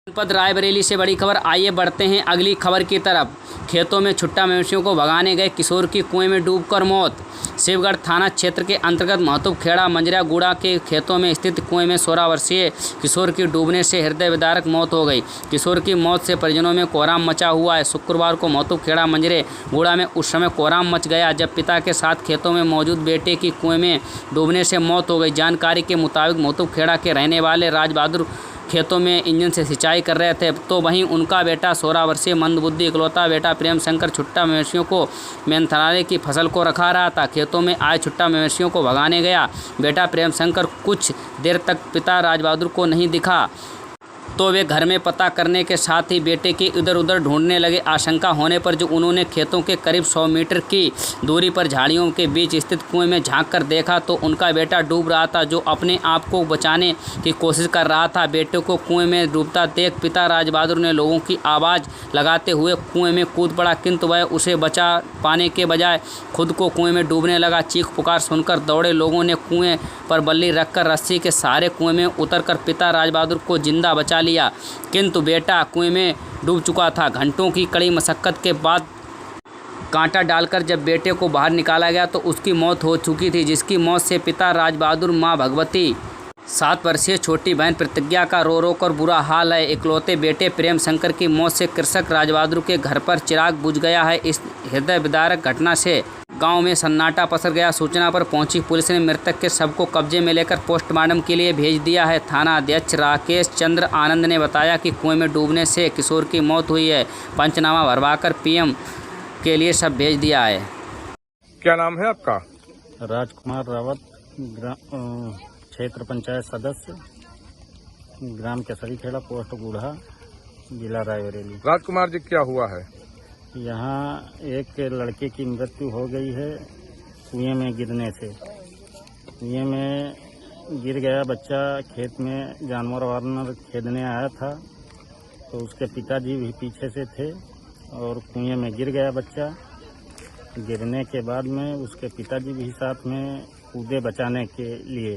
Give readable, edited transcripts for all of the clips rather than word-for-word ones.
जनपद रायबरेली से बड़ी खबर। आइए बढ़ते हैं अगली खबर की तरफ। खेतों में छुट्टा मवेशियों को भगाने गए किशोर की कुएं में डूबकर मौत। शिवगढ़ थाना क्षेत्र के अंतर्गत महतूबखेड़ा मंजरा गुड़ा के खेतों में स्थित कुएं में 16 वर्षीय किशोर की डूबने से हृदय विदारक मौत हो गई। किशोर की मौत से परिजनों में कोहराम मचा हुआ है। शुक्रवार को महतूबखेड़ा मंजरे गुड़ा में उस समय कोहराम मच गया जब पिता के साथ खेतों में मौजूद बेटे की कुएं में डूबने से मौत हो गई। जानकारी के मुताबिक महतूबखेड़ा के रहने वाले राज बहादुर खेतों में इंजन से सिंचाई कर रहे थे, तो वहीं उनका बेटा 16 वर्षीय मंदबुद्धि इकलौता बेटा प्रेम शंकर छुट्टा मवेशियों को मेंथराले की फसल को रखा रहा था। खेतों में आए छुट्टा मवेशियों को भगाने गया बेटा प्रेम शंकर कुछ देर तक पिता राज बहादुर को नहीं दिखा, तो वे घर में पता करने के साथ ही बेटे की इधर उधर ढूंढने लगे। आशंका होने पर जो उन्होंने खेतों के करीब 100 मीटर की दूरी पर झाड़ियों के बीच स्थित कुएं में झांक कर देखा तो उनका बेटा डूब रहा था, जो अपने आप को बचाने की कोशिश कर रहा था। बेटे को कुएं में डूबता देख पिता राज बहादुर ने लोगों की आवाज़ लगाते हुए कुएं में कूद पड़ा, किंतु वह उसे बचा पाने के बजाय खुद को कुएं में डूबने लगा। चीख पुकार सुनकर दौड़े लोगों ने कुएं पर बल्ली रखकर रस्सी के सहारे कुएं में उतरकर पिता राज बहादुर को जिंदा बचा लिया, किंतु बेटा कुएं में डूब चुका था। घंटों की कड़ी मशक्कत के बाद कांटा डालकर जब बेटे को बाहर निकाला गया तो उसकी मौत हो चुकी थी, जिसकी मौत से पिता राज बहादुर, मां भगवती, 7 वर्षीय छोटी बहन प्रतिज्ञा का रो कर बुरा हाल है। इकलौते बेटे प्रेम शंकर की मौत से कृषक राज बहादुर के घर पर चिराग बुझ गया है। इस हृदय विदारक घटना से गांव में सन्नाटा पसर गया। सूचना पर पहुंची पुलिस ने मृतक के शव को कब्जे में लेकर पोस्टमार्टम के लिए भेज दिया है। थाना अध्यक्ष राकेश चंद्र आनंद ने बताया कि कुएं में डूबने से किशोर की मौत हुई है। पंचनामा भरवाकर पीएम के लिए शव भेज दिया है। क्या नाम है आपका? राजकुमार रावत, क्षेत्र पंचायत सदस्य, ग्राम केसरीखेड़ा, पोस्ट गुढ़ा, जिला रायबरेली। राजकुमार जी, क्या हुआ है? यहाँ एक लड़के की मृत्यु हो गई है कुएं में गिरने से। कुएं में गिर गया बच्चा, खेत में जानवर वानवर खेदने आया था तो उसके पिताजी भी पीछे से थे और कुएं में गिर गया बच्चा। गिरने के बाद में उसके पिताजी भी साथ में कूदे बचाने के लिए,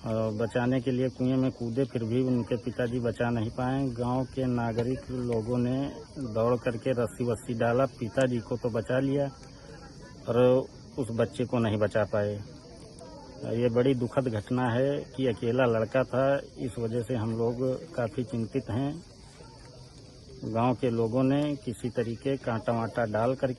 और बचाने के लिए कुएं में कूदे, फिर भी उनके पिताजी बचा नहीं पाए। गांव के नागरिक लोगों ने दौड़ करके रस्सी वस्सी डाला, पिताजी को तो बचा लिया और उस बच्चे को नहीं बचा पाए। ये बड़ी दुखद घटना है कि अकेला लड़का था, इस वजह से हम लोग काफ़ी चिंतित हैं। गांव के लोगों ने किसी तरीके कांटा वाटा डाल करके